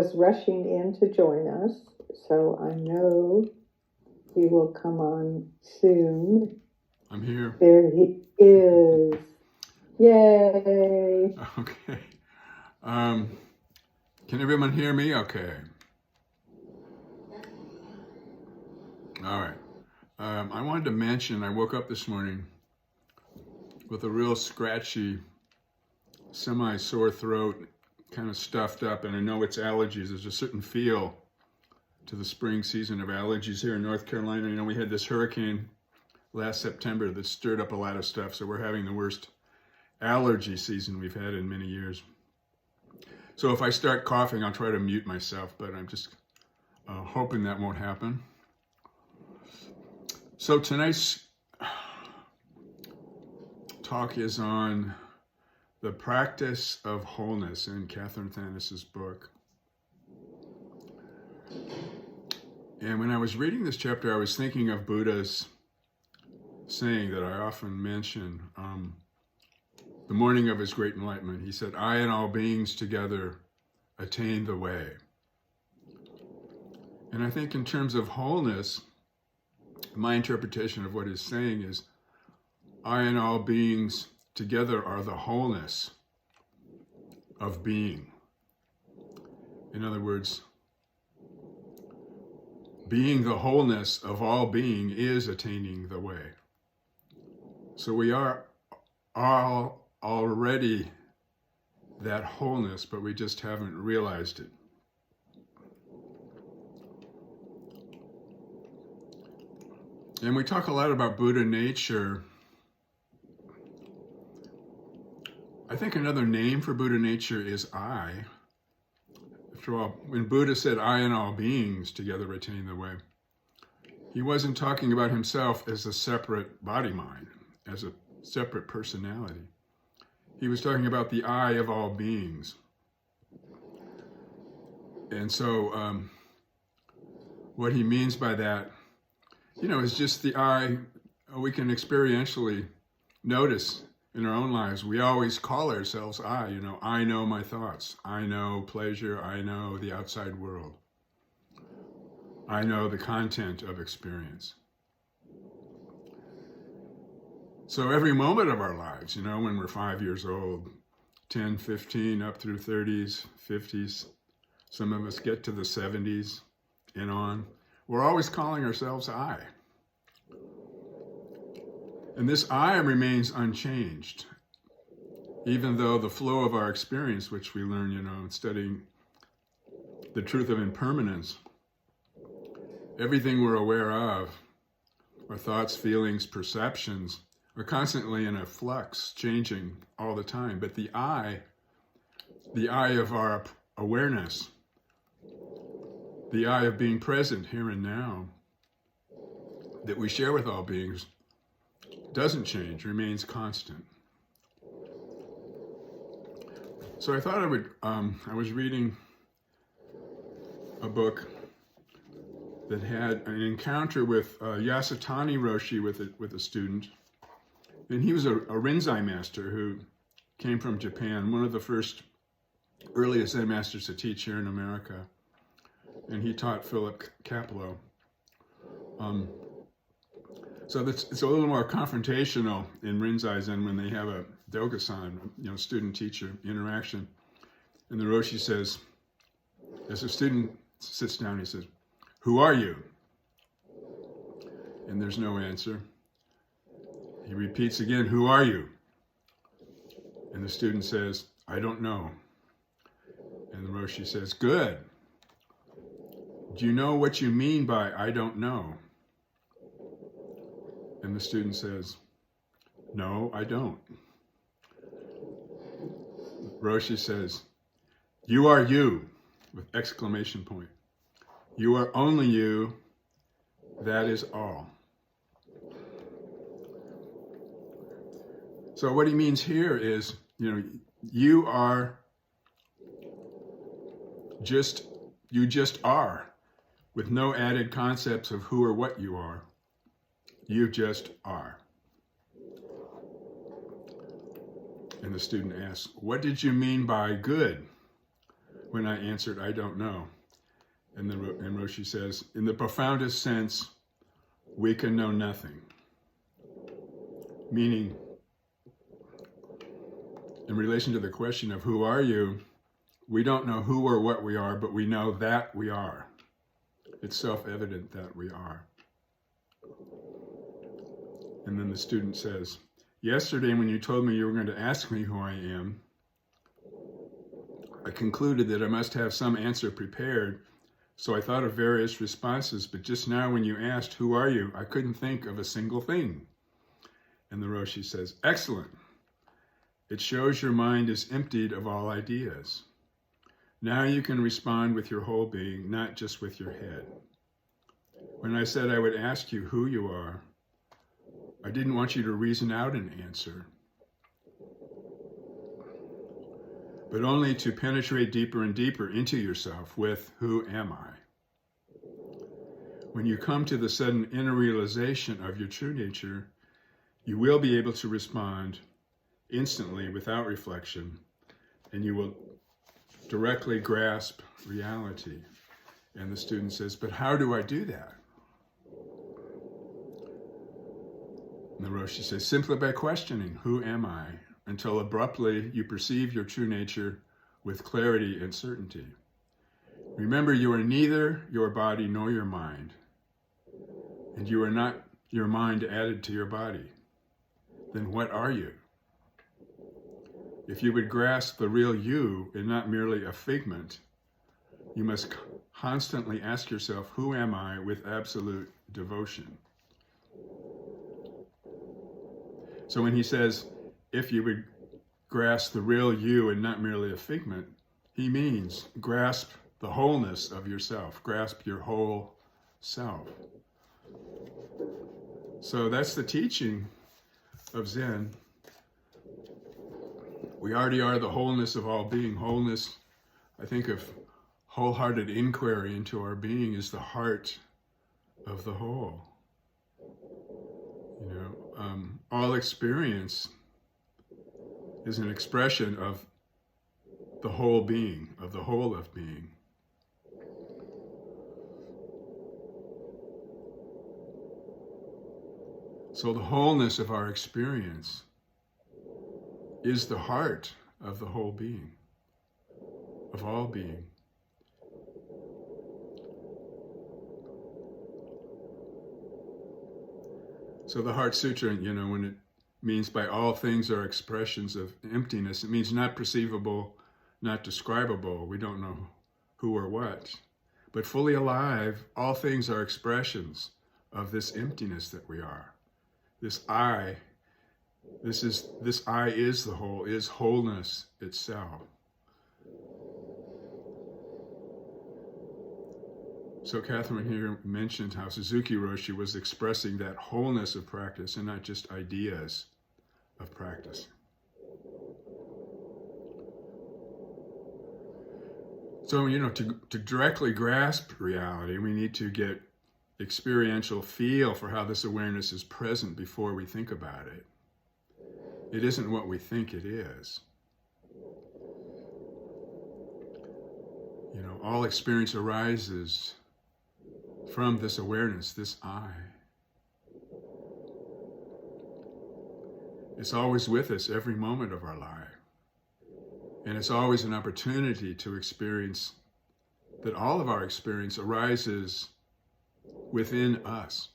is rushing in to join us, so I know he will come on soon. I'm here. There he is. Yay! Okay. Can everyone hear me? Okay. All right. I wanted to mention I woke up this morning with a real scratchy, semi-sore throat, kind of stuffed up, and I know it's allergies. There's a certain feel to the spring season of allergies here in North Carolina. You know, we had this hurricane last September that stirred up a lot of stuff, so we're having the worst allergy season we've had in many years. So if I start coughing, I'll try to mute myself, but I'm just hoping that won't happen. So tonight's talk is on the practice of wholeness in Catherine Thanis's book. And when I was reading this chapter, I was thinking of Buddha's saying that I often mention. The morning of his great enlightenment, he said, "I and all beings together attain the way." And I think in terms of wholeness, my interpretation of what he's saying is, I and all beings together are the wholeness of being. In other words, being the wholeness of all being is attaining the way. So we are all already that wholeness, but we just haven't realized it. And we talk a lot about Buddha nature. I think another name for Buddha nature is I. After all, when Buddha said, "I and all beings together attain the way," he wasn't talking about himself as a separate body-mind, as a separate personality. He was talking about the I of all beings. And so what he means by that, is just the I we can experientially notice in our own lives. We always call ourselves I, I know my thoughts. I know pleasure. I know the outside world. I know the content of experience. So every moment of our lives, when we're 5 years old, 10, 15, up through 30s, 50s, some of us get to the 70s and on, we're always calling ourselves I. And this I remains unchanged, even though the flow of our experience, which we learn, studying the truth of impermanence, everything we're aware of, our thoughts, feelings, perceptions, are constantly in a flux, changing all the time. But the I of our awareness, the I of being present here and now, that we share with all beings, doesn't change, remains constant. So I thought I was reading a book that had an encounter with Yasutani Roshi with a student. And he was a Rinzai master who came from Japan, one of the first earliest Zen masters to teach here in America. And he taught Philip Kapleau. So it's a little more confrontational in Rinzai Zen when they have a Dogasan, student-teacher interaction. And the Roshi says, as the student sits down, he says, "Who are you?" And there's no answer. He repeats again, "Who are you?" And the student says, "I don't know." And the Roshi says, "Good. Do you know what you mean by I don't know?" And the student says, "No, I don't." Roshi says, "You are you," with exclamation point. "You are only you. That is all." So what he means here is, you are you just are, with no added concepts of who or what you are. You just are. And the student asks, "What did you mean by good?" when I answered, I don't know. And Roshi says, in the profoundest sense, we can know nothing. Meaning, in relation to the question of who are you, we don't know who or what we are, but we know that we are. It's self-evident that we are. And then the student says, yesterday when you told me you were going to ask me who I am, I concluded that I must have some answer prepared, so I thought of various responses, but just now when you asked, who are you, I couldn't think of a single thing. And the Roshi says, excellent. It shows your mind is emptied of all ideas. Now you can respond with your whole being, not just with your head. When I said I would ask you who you are, I didn't want you to reason out an answer, but only to penetrate deeper and deeper into yourself with, who am I? When you come to the sudden inner realization of your true nature, you will be able to respond instantly without reflection, and you will directly grasp reality. And the student says, but how do I do that? And the Roshi says, simply by questioning, who am I? Until abruptly you perceive your true nature with clarity and certainty. Remember, you are neither your body nor your mind, and you are not your mind added to your body. Then what are you? If you would grasp the real you and not merely a figment, you must constantly ask yourself, who am I, with absolute devotion. So when he says, if you would grasp the real you and not merely a figment, he means grasp the wholeness of yourself, grasp your whole self. So that's the teaching of Zen. We already are the wholeness of all being. Wholeness, I think of wholehearted inquiry into our being is the heart of the whole. You know, all experience is an expression of the whole being, of the whole of being. So the wholeness of our experience is the heart of the whole being, of all being. So the Heart Sutra, you know, when it means by all things are expressions of emptiness, it means not perceivable, not describable. We don't know who or what. But fully alive, all things are expressions of this emptiness that we are. This I, this I is the whole, is wholeness itself. So Catherine here mentioned how Suzuki Roshi was expressing that wholeness of practice and not just ideas of practice. So, you know, to directly grasp reality, we need to get experiential feel for how this awareness is present before we think about it. It isn't what we think it is. You know, all experience arises from this awareness, this I. It's always with us every moment of our life. And it's always an opportunity to experience that all of our experience arises within us.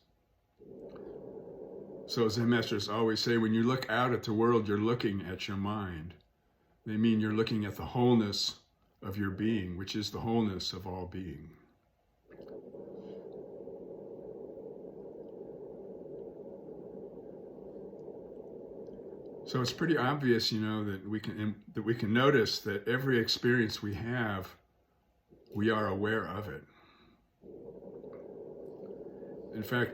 So Zen masters always say, when you look out at the world, you're looking at your mind. They mean you're looking at the wholeness of your being, which is the wholeness of all being. So it's pretty obvious, you know, that we can notice that every experience we have, we are aware of it. In fact,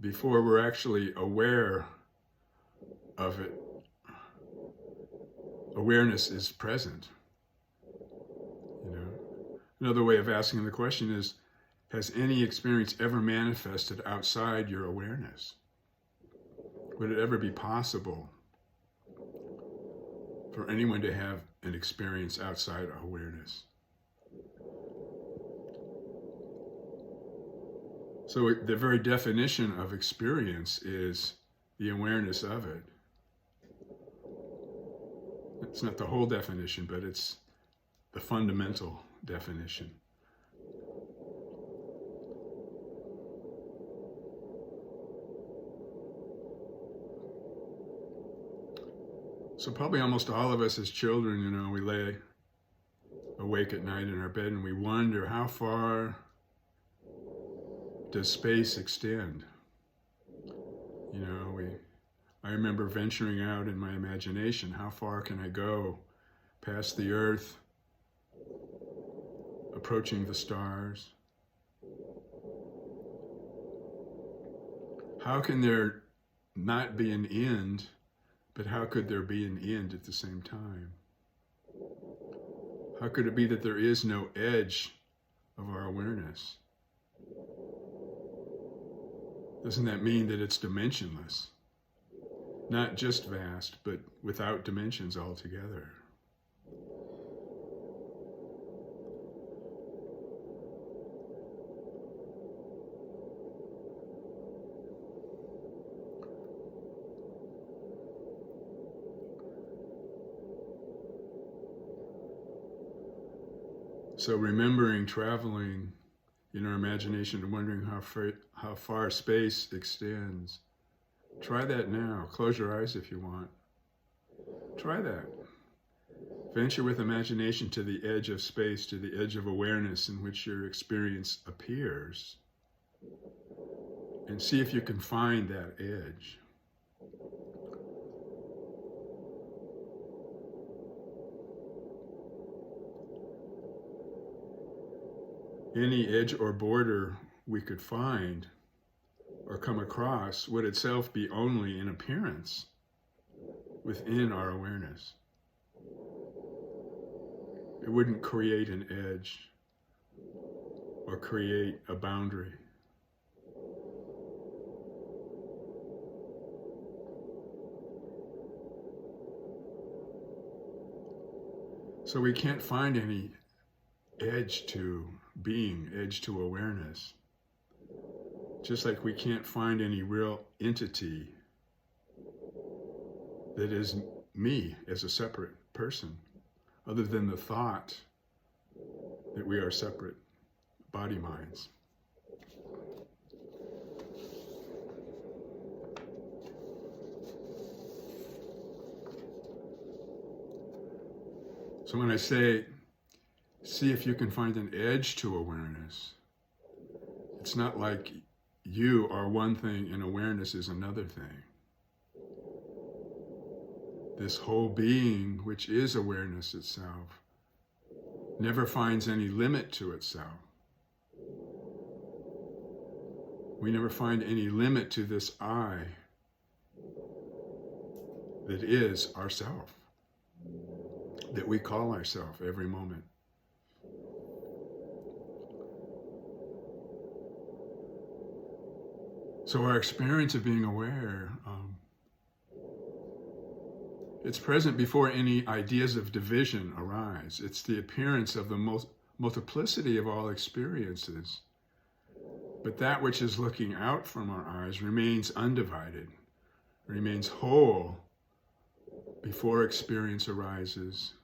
before we're actually aware of it, awareness is present. You know, another way of asking the question is, has any experience ever manifested outside your awareness? Would it ever be possible for anyone to have an experience outside awareness? So the very definition of experience is the awareness of it. It's not the whole definition, but it's the fundamental definition. So probably almost all of us as children, you know, we lay awake at night in our bed and we wonder, how far does space extend? You know, I remember venturing out in my imagination, how far can I go past the earth, approaching the stars? How can there not be an end, but how could there be an end at the same time? How could it be that there is no edge of our awareness? Doesn't that mean that it's dimensionless? Not just vast, but without dimensions altogether. So remembering traveling in our imagination and wondering how far space extends. Try that now. Close your eyes if you want. Try that. Venture with imagination to the edge of space, to the edge of awareness in which your experience appears, and see if you can find that edge. Any edge or border we could find or come across would itself be only an appearance within our awareness. It wouldn't create an edge or create a boundary. So we can't find any edge to being, edge to awareness. Just like we can't find any real entity that is me as a separate person, other than the thought that we are separate body minds. So when I say, see if you can find an edge to awareness, it's not like you are one thing and awareness is another thing. This whole being, which is awareness itself, never finds any limit to itself. We never find any limit to this I that is ourself, that we call ourself every moment. So our experience of being aware, it's present before any ideas of division arise. It's the appearance of the multiplicity of all experiences. But that which is looking out from our eyes remains undivided, remains whole before experience arises.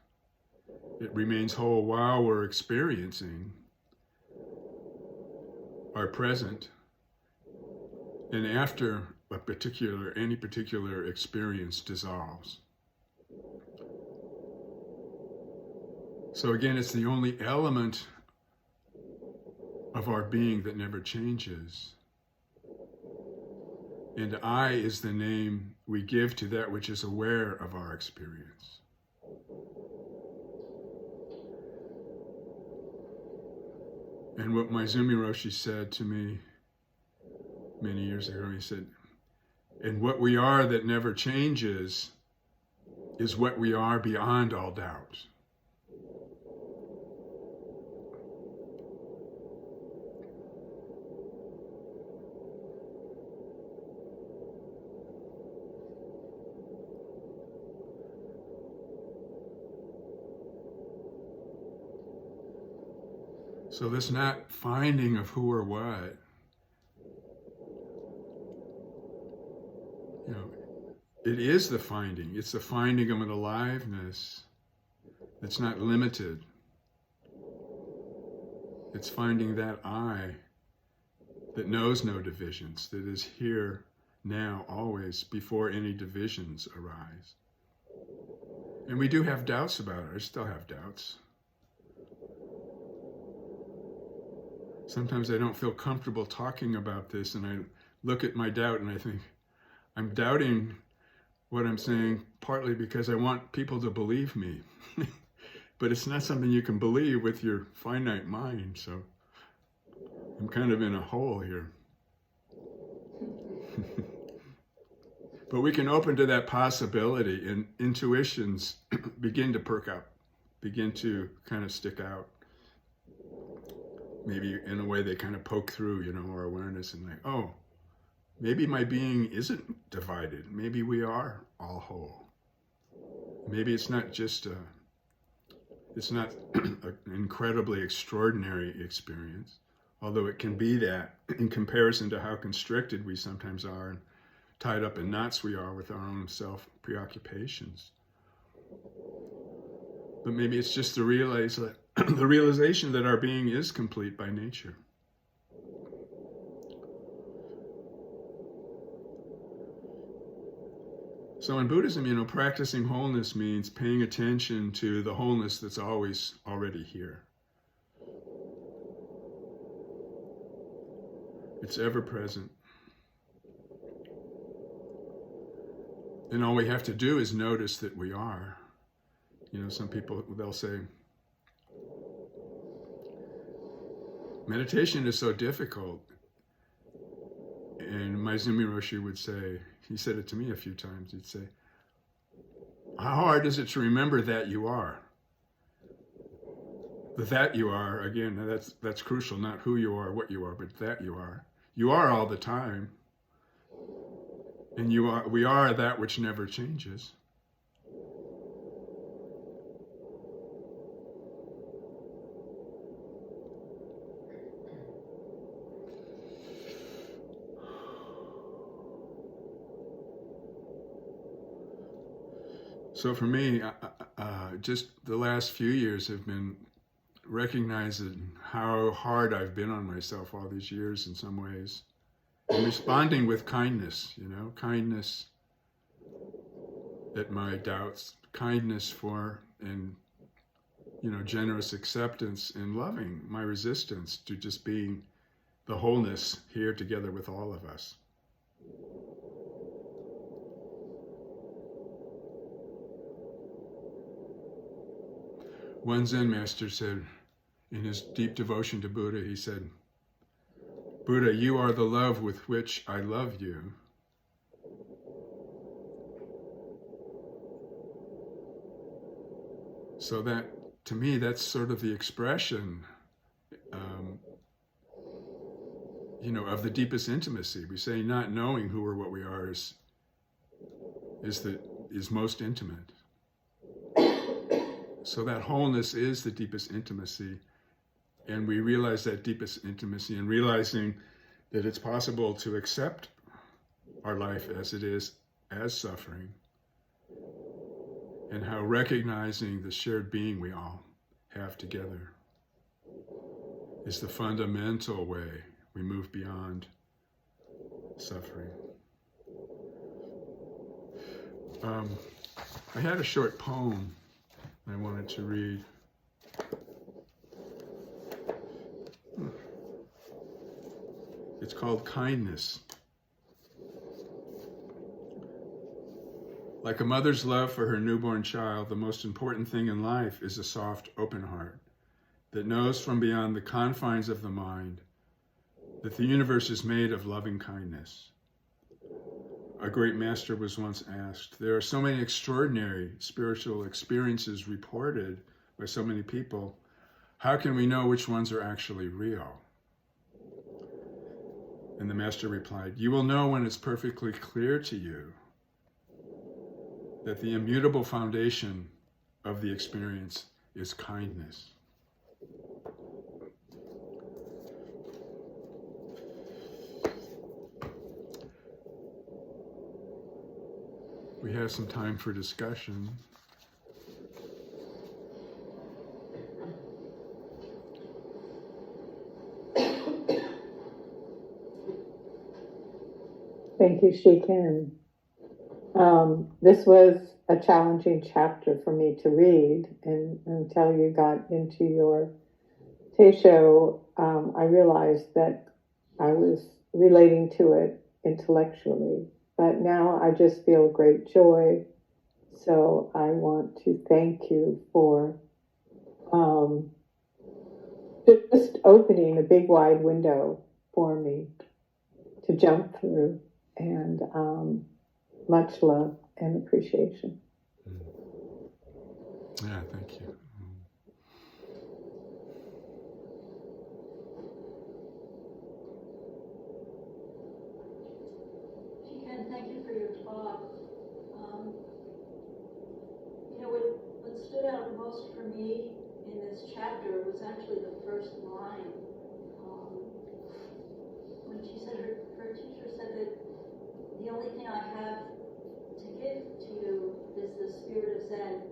It remains whole while we're experiencing our present, and after any particular experience dissolves. So again, it's the only element of our being that never changes. And I is the name we give to that which is aware of our experience. And what Maizumi Roshi said to me many years ago, he said, and what we are that never changes is what we are beyond all doubt. So this not finding of who or what You know, it is the finding. It's the finding of an aliveness that's not limited. It's finding that I that knows no divisions, that is here now, always, before any divisions arise. And we do have doubts about it. I still have doubts. Sometimes I don't feel comfortable talking about this, and I look at my doubt and I think, I'm doubting what I'm saying partly because I want people to believe me. But it's not something you can believe with your finite mind, so I'm kind of in a hole here. But we can open to that possibility, and intuitions begin to perk up, begin to kind of stick out. Maybe in a way they kind of poke through, our awareness, and like, oh, maybe my being isn't divided. Maybe we are all whole. Maybe it's not just it's not an incredibly extraordinary experience, although it can be that in comparison to how constricted we sometimes are and tied up in knots we are with our own self-preoccupations. But maybe it's just the realization that our being is complete by nature. So in Buddhism, practicing wholeness means paying attention to the wholeness that's always already here. It's ever present. And all we have to do is notice that we are. Some people, they'll say, meditation is so difficult. And Maizumi Roshi would say, he said it to me a few times, he'd say, how hard is it to remember that you are? That you are, again, that's crucial, not who you are, what you are, but that you are. You are all the time. And we are that which never changes. So for me, just the last few years have been recognizing how hard I've been on myself all these years in some ways. And responding with kindness, kindness at my doubts, kindness for, and, generous acceptance and loving my resistance to just being the wholeness here together with all of us. One Zen master said, in his deep devotion to Buddha, he said, Buddha, you are the love with which I love you. So that, to me, that's sort of the expression, of the deepest intimacy. We say not knowing who or what we are is most intimate. So that wholeness is the deepest intimacy. And we realize that deepest intimacy and realizing that it's possible to accept our life as it is, as suffering, and how recognizing the shared being we all have together is the fundamental way we move beyond suffering. I had a short poem I wanted to read. It's called Kindness. Like a mother's love for her newborn child, the most important thing in life is a soft, open heart that knows from beyond the confines of the mind that the universe is made of loving kindness. A great master was once asked, there are so many extraordinary spiritual experiences reported by so many people. How can we know which ones are actually real? And the master replied, you will know when it's perfectly clear to you that the immutable foundation of the experience is kindness. we have some time for discussion. Thank you, Shiken. This was a challenging chapter for me to read, and until you got into your Teisho, I realized that I was relating to it intellectually, but now I just feel great joy. So I want to thank you for just opening a big wide window for me to jump through, and much love and appreciation. Yeah, thank you. Shiken, thank you for your talk. What stood out most for me in this chapter was actually the first line. When she said her teacher said that the only thing I have to give to you is the spirit of Zen.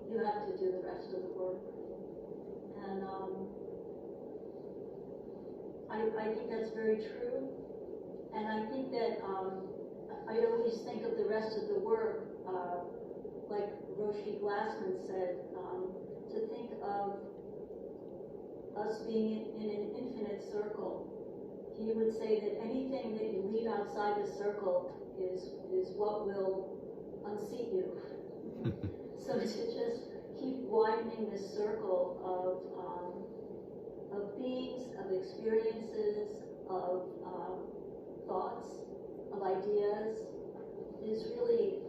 You have to do the rest of the work. And I think that's very true. And I think that I always think of the rest of the work, like Roshi Glassman said, to think of us being in an infinite circle. He would say that anything that you leave outside the circle is what will unseat you. So to just keep widening this circle of beings, of experiences, of thoughts, of ideas, is really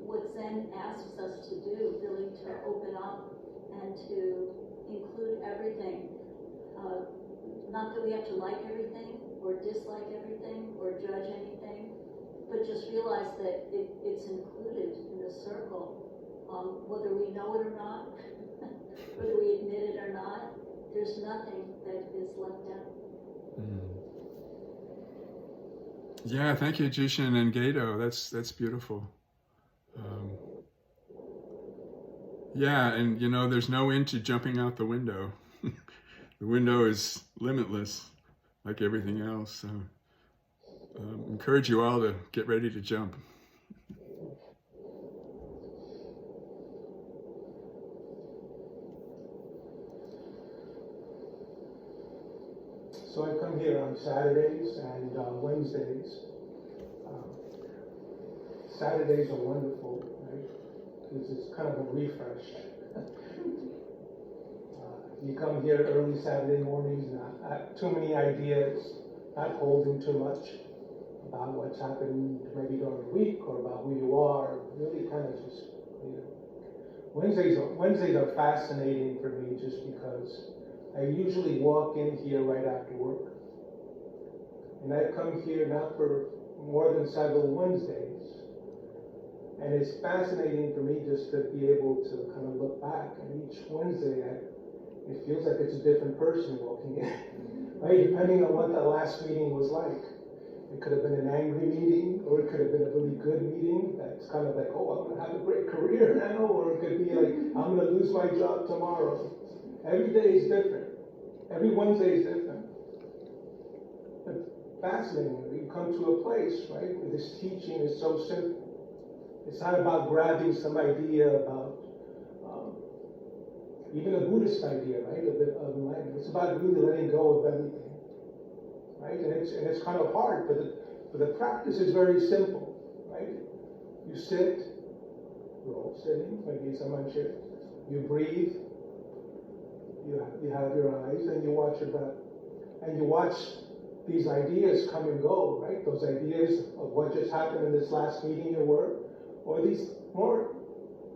what Zen asks us to do, really to open up and to include everything. Not that we have to like everything, or dislike everything, or judge anything, but just realize that it's included in the circle. Whether we know it or not, whether we admit it or not, there's nothing that is left out. Yeah, thank you, Jishin and Gato. That's beautiful. Yeah, and there's no end to jumping out the window. The window is limitless, like everything else. So, encourage you all to get ready to jump. So I come here on Saturdays and Wednesdays. Saturdays are wonderful, right? Because it's kind of a refresh. You come here early Saturday mornings, not too many ideas, not holding too much about what's happened maybe during the week or about who you are. Really kind of just, Wednesdays are fascinating for me just because I usually walk in here right after work. And I come here not for more than several Wednesdays. And it's fascinating for me just to be able to kind of look back. And each Wednesday, it feels like it's a different person walking in, right? Depending on what the last meeting was like. It could have been an angry meeting, or it could have been a really good meeting that's kind of like, oh, I'm going to have a great career now, or it could be like, I'm going to lose my job tomorrow. Every day is different. Every Wednesday is different. But fascinating. You come to a place, right, where this teaching is so simple. It's not about grabbing some idea about even a Buddhist idea, right, of enlightenment. It's about really letting go of everything, right? And it's kind of hard, but the practice is very simple, right? You sit, we're all sitting, maybe some on chair. You breathe, you have your eyes, and you watch your breath, and you watch these ideas come and go, right? Those ideas of what just happened in this last meeting at work, or these more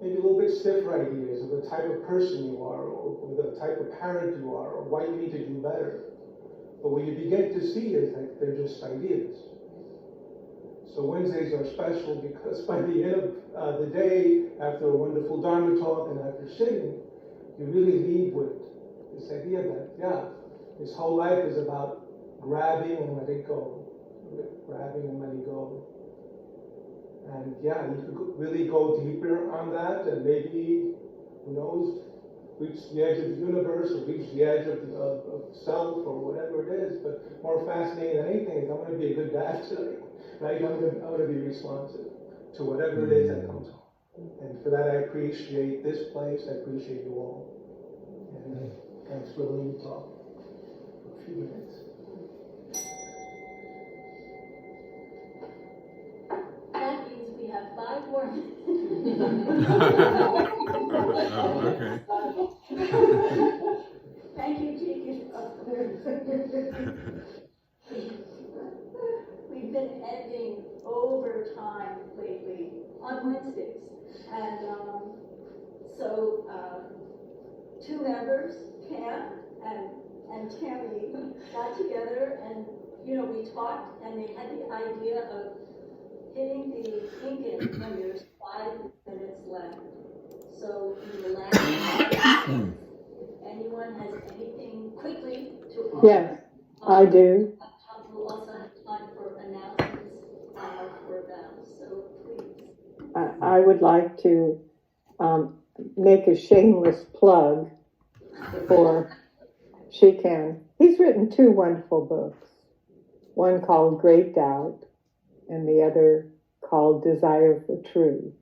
maybe a little bit stiffer ideas of the type of person you are, or the type of parent you are, or why you need to do better. But what you begin to see is that they're just ideas. So Wednesdays are special because by the end of the day, after a wonderful Dharma talk and after sitting, you really leave with this idea that, this whole life is about grabbing and letting go. Grabbing and letting go. And yeah, you could really go deeper on that, and maybe, who knows, reach the edge of the universe, or reach the edge of self, or whatever it is. But more fascinating than anything is I'm going to be a good dad today, right? I'm going to be responsive to whatever it is that comes up. And for that, I appreciate this place. I appreciate you all. And thanks for letting me talk for a few minutes. That means we have 5 more Okay. Thank you, Jake. We've been editing overtime lately on Wednesdays. And so 2 members, Cam and Tammy, got together and, we talked, and they had the idea of hitting the ink in when there's 5 minutes left. So in the last if anyone has anything quickly to offer. Yes, I do. We'll also have time for announcements for them, so please. I would like to make a shameless plug for Shikan. He's written 2 wonderful books, one called Great Doubt and the other called Desire for Truth.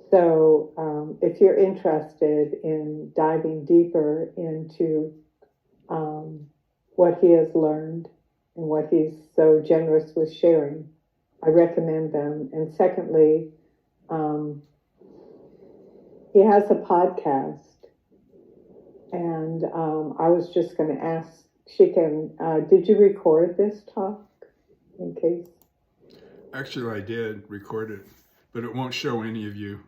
So if you're interested in diving deeper into what he has learned and what he's so generous with sharing, I recommend them. And secondly, he has a podcast. And I was just going to ask Shikan, did you record this talk in case? Actually, I did record it, but it won't show any of you,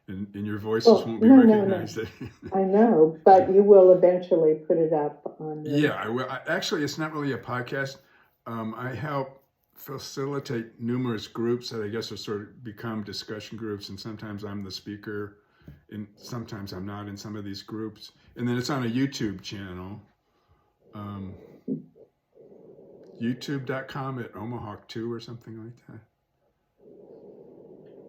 and your voices won't be recognized. No. I know, but you will eventually put it up on your... Yeah, I will. Actually, it's not really a podcast. I help facilitate numerous groups that I guess have sort of become discussion groups, and sometimes I'm the speaker, and sometimes I'm not in some of these groups. And then it's on a YouTube channel, youtube.com at Omahawk2 or something like that.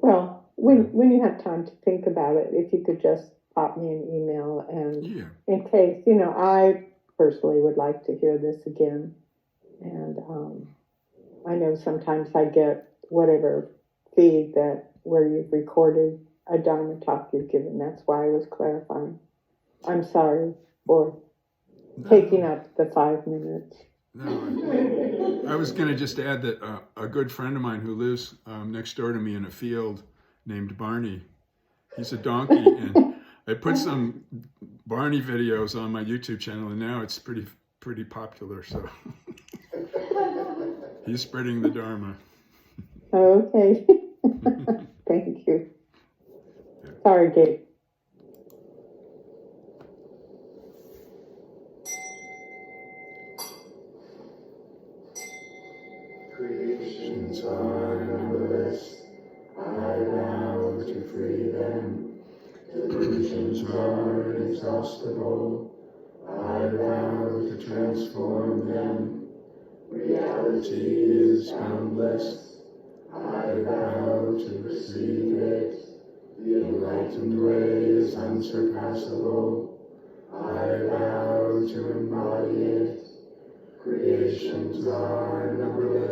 Well, when you have time to think about it, if you could just pop me an email, and in case, I personally would like to hear this again. And I know sometimes I get whatever feed that where you've recorded a Dharma talk you've given. That's why I was clarifying. I'm sorry for taking up the 5 minutes. No, I was going to just add that a good friend of mine who lives next door to me in a field named Barney, he's a donkey, and I put some Barney videos on my YouTube channel, and now it's pretty popular, so he's spreading the Dharma. Okay. Thank you. Sorry, Gabe. Creations are numberless, I vow to free them. Delusions are inexhaustible, I vow to transform them. Reality is boundless, I vow to receive it. The enlightened way is unsurpassable, I vow to embody it. Creations are numberless,